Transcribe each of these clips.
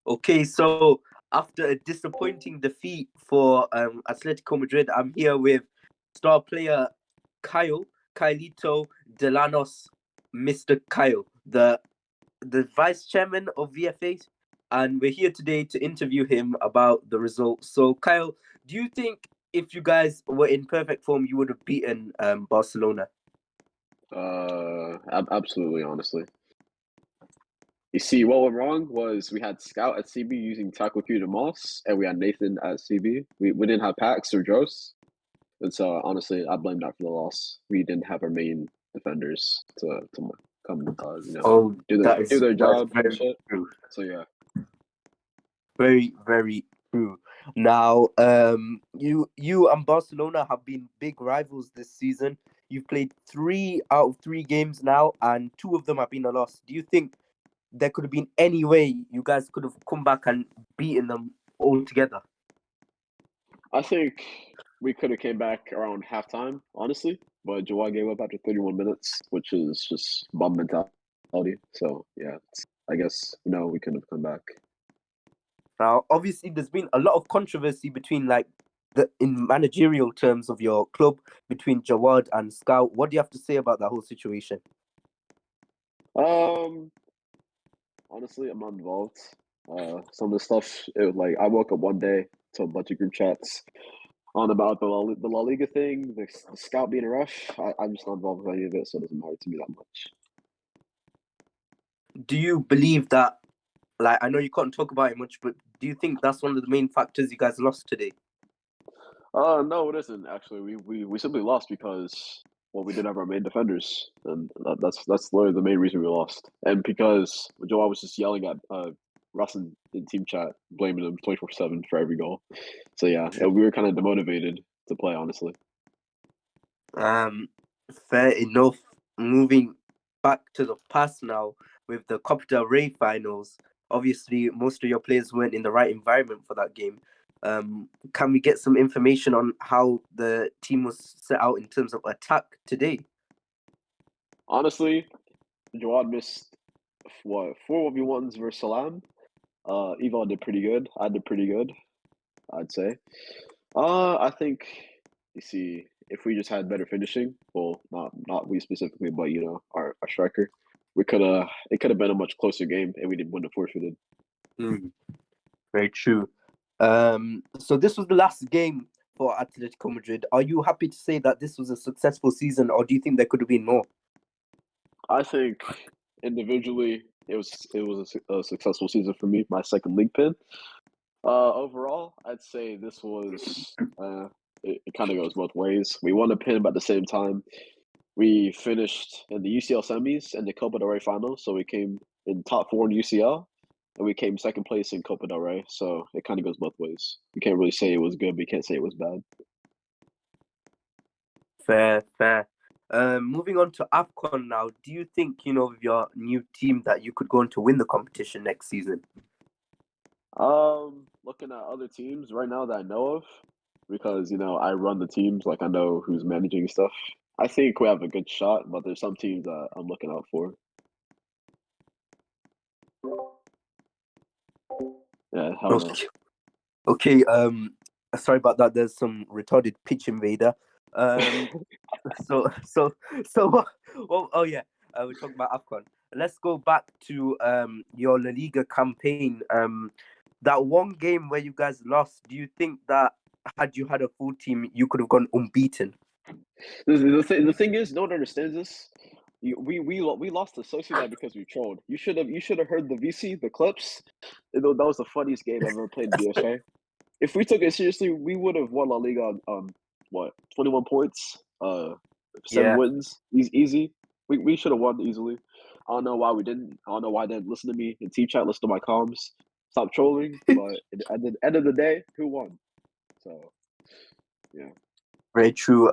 Okay, so after a disappointing defeat for Atletico Madrid, I'm here with star player Kylito Dellanos, Mr. Kyle, the vice chairman of VFA, and we're here today to interview him about the results. So, Kyle, do you think if you guys were in perfect form, you would have beaten Barcelona? Absolutely, honestly. You see, what went wrong was we had Scout at CB using Tackle Q to Moss, and we had Nathan at CB. We didn't have Pax or Dros, and so honestly, I blame that for the loss. We didn't have our main defenders to come, Oh, do their that do is their that is job and very shit. true. So yeah. Very, very true. Now, you and Barcelona have been big rivals this season. You've played 3 out of 3 games now, and 2 of them have been a loss. Do you think there could have been any way you guys could have come back and beaten them all together? I think we could have came back around halftime, honestly, but Jawad gave up after 31 minutes, which is just bum mentality. So yeah, I guess no, we couldn't have come back. Now, obviously, there's been a lot of controversy between in managerial terms of your club between Jawad and Scout. What do you have to say about that whole situation? Um, Honestly, I'm not involved. Some of the stuff, it was like I woke up one day to a bunch of group chats on about the La Liga thing, the scout being a rush. I'm just not involved with any of it, so it doesn't matter to me that much. Do you believe that, like, I know you can't talk about it much, but do you think that's one of the main factors you guys lost today? No, it isn't actually. We simply lost because we didn't have our main defenders, and that's literally the main reason we lost. And because Joel was just yelling at Russ in team chat, blaming him 24/7 for every goal. So yeah, we were kind of demotivated to play, honestly. Um, Fair enough. Moving back to the past now with the Copa del Rey finals. Obviously, most of your players weren't in the right environment for that game. Can we get some information on how the team was set out in terms of attack today? Honestly, Jawad missed what 4-1s versus Salam. Yvonne did pretty good. I did pretty good, I'd say. I think you see if we just had better finishing, well, not we specifically, but our striker, it could have been a much closer game, and we didn't win the forfeited. Very true. So this was the last game for Atletico Madrid. Are you happy to say that this was a successful season, or do you think there could have been more? I think individually it was a successful season for me. My second league pin. Overall, I'd say this was it kind of goes both ways. We won a pin, but at the same time, we finished in the UCL semis and the Copa del Rey final, so we came in top 4 in UCL, and we came second place in Copa del Rey. So it kind of goes both ways. You can't really say it was good, but you can't say it was bad. Fair, fair. Moving on to AFCON now, do you think, with your new team that you could go on to win the competition next season? Looking at other teams right now that I know of, because I run the teams, like I know who's managing stuff. I think we have a good shot, but there's some teams that I'm looking out for. Yeah, hell no. Okay, sorry about that. There's some retarded pitch invader. Um, so, so, well, oh yeah, we're talking about AFCON. Let's go back to your La Liga campaign. That one game where you guys lost, do you think that had you had a full team, you could have gone unbeaten? The thing is, no one understands this. We lost to Sociedad because we trolled. You should have heard the VC, the clips. That was the funniest game I've ever played in BSA. If we took it seriously, we would have won La Liga on what 21 points, 7 Yeah. wins, easy. We should have won easily. I don't know why we didn't. I don't know why they didn't listen to me in team chat, listen to my comms, stop trolling. But at the end of the day, who won? So yeah. Very true.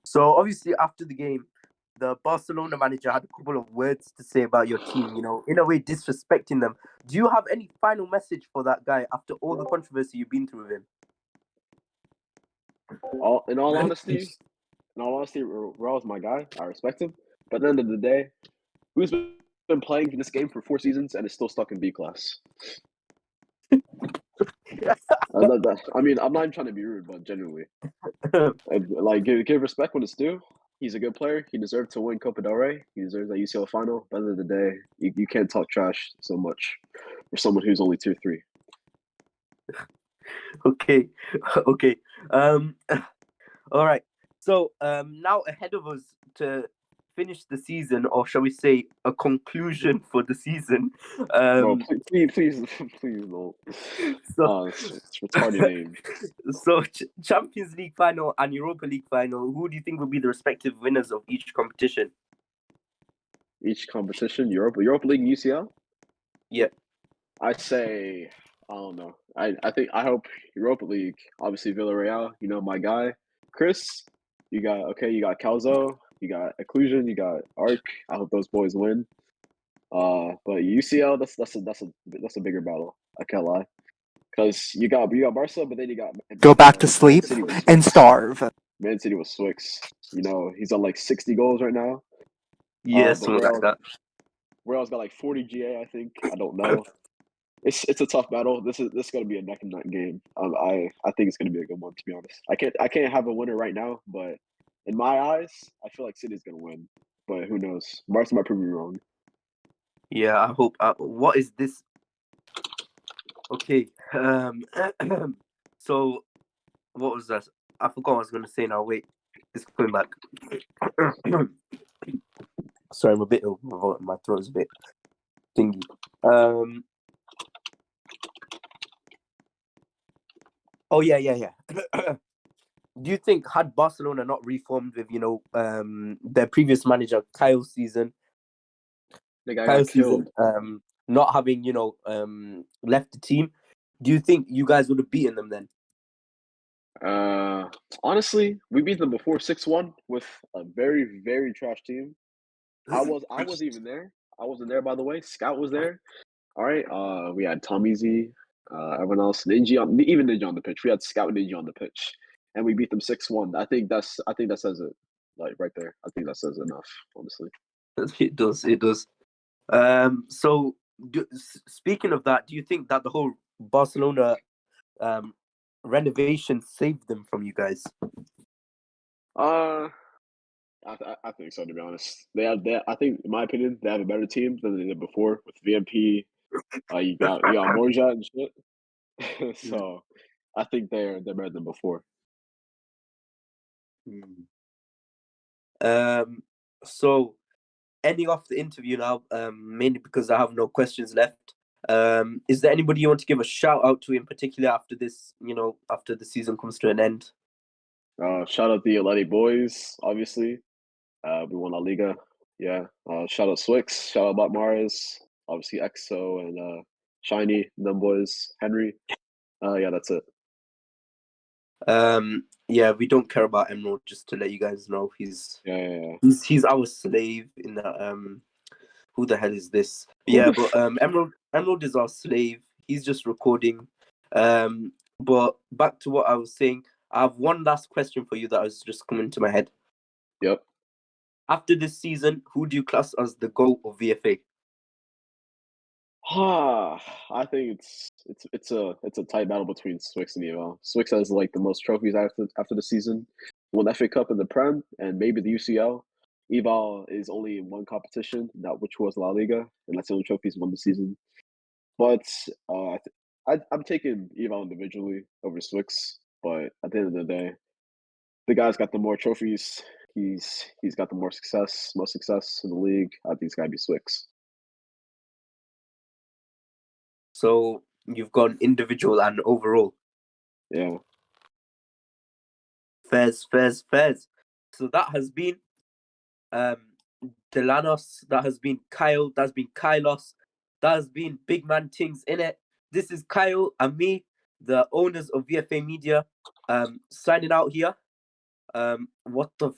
So obviously after the game, the Barcelona manager had a couple of words to say about your team, in a way disrespecting them. Do you have any final message for that guy after all the controversy you've been through with him? In all honesty, Raul's my guy. I respect him. But at the end of the day, who's been playing this game for 4 seasons and is still stuck in B class? I mean, I'm not even trying to be rude, but genuinely, like give respect when it's due. He's a good player. He deserved to win Copa del Rey. He deserves that UCL final. But at the end of the day, you can't talk trash so much for someone who's only 2-3. Okay, okay. All right. So now ahead of us to finish the season, or shall we say, a conclusion for the season. Bro, please don't. So, It's retarded name. so Champions League final and Europa League final. Who do you think will be the respective winners of each competition? Each competition, Europa League, UCL. Yeah. I say, I don't know. I hope Europa League. Obviously, Villarreal. You know my guy, Chris. You got Calzo. You got Occlusion. You got Arc. I hope those boys win. But UCL, that's a bigger battle. I can't lie, because you got Barca, but then you got Go back to Man sleep City with and Swix. starve. Man City with Swix. You know he's on like 60 goals right now. Yeah, But something like that. Real's got like 40 GA. I think. I don't know. It's a tough battle. This is going to be a neck and neck game. I think it's going to be a good one. To be honest, I can't have a winner right now, but in my eyes, I feel like City's going to win. But who knows? Barca might prove me wrong. Yeah, I hope. What is this? Okay. So what was that? I forgot what I was gonna say now. Wait, it's coming back. Sorry, I'm a bit ill. My throat's a bit thingy. Oh yeah. Do you think had Barcelona not reformed with their previous manager Kyle's season, The guy got killed. not having left the team, do you think you guys would have beaten them then? Honestly, we beat them before 6-1 with a very very trash team. I was even there. I wasn't there, by the way. Scout was there. All right. We had Tommy Z, everyone else, Ninja on the pitch. We had Scout and Ninja on the pitch, and we beat them 6-1. I think that says it, like right there. I think that says enough, honestly. It does. It does. So speaking of that, do you think that the whole Barcelona renovation saved them from you guys? I think so. To be honest, I think, in my opinion, they have a better team than they did before with VMP. You got Morja and shit. So I think they're better than before. So ending off the interview now, mainly because I have no questions left. Is there anybody you want to give a shout out to in particular after this, after the season comes to an end? Shout out the Atleti boys, obviously. We won La Liga. Yeah. Shout out Swix. Shout out Bot Mares. Obviously EXO and Shiny, them boys. Henry. Yeah, that's it. Yeah, we don't care about Emerald, just to let you guys know. He's our slave in the who the hell is this? Yeah, but Emerald is our slave. He's just recording. But back to what I was saying, I have one last question for you that was just coming to my head. Yep. After this season, who do you class as the GOAT of VFA? I think it's a tight battle between Swix and Eval. Swix has like the most trophies after the season. Won the FA Cup and the Prem, and maybe the UCL. Eval is only in one competition, which was La Liga, and that's the only trophies won the season. But I'm taking Eval individually over Swix. But at the end of the day, the guy's got the more trophies. He's got the most success in the league. I think it's gotta be Swix. So you've gone individual and overall. Yeah. Fairs. So that has been Dellanos, that has been Kyle, that's been Kylos, that has been Big Man Things in it. This is Kyle and me, the owners of VFA Media, signing out here. What the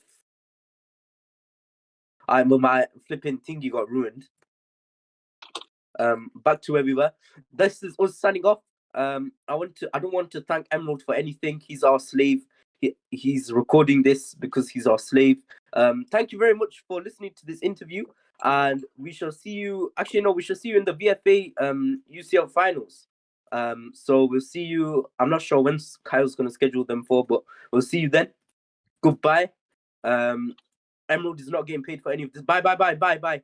my flipping thingy got ruined. Back to where we were. This is us signing off. I don't want to thank Emerald for anything. He's our slave. He's recording this because he's our slave. Thank you very much for listening to this interview, and we shall see you. Actually, no, we shall see you in the VFA UCL finals. So we'll see you. I'm not sure when Kyle's gonna schedule them for, but we'll see you then. Goodbye. Emerald is not getting paid for any of this. Bye.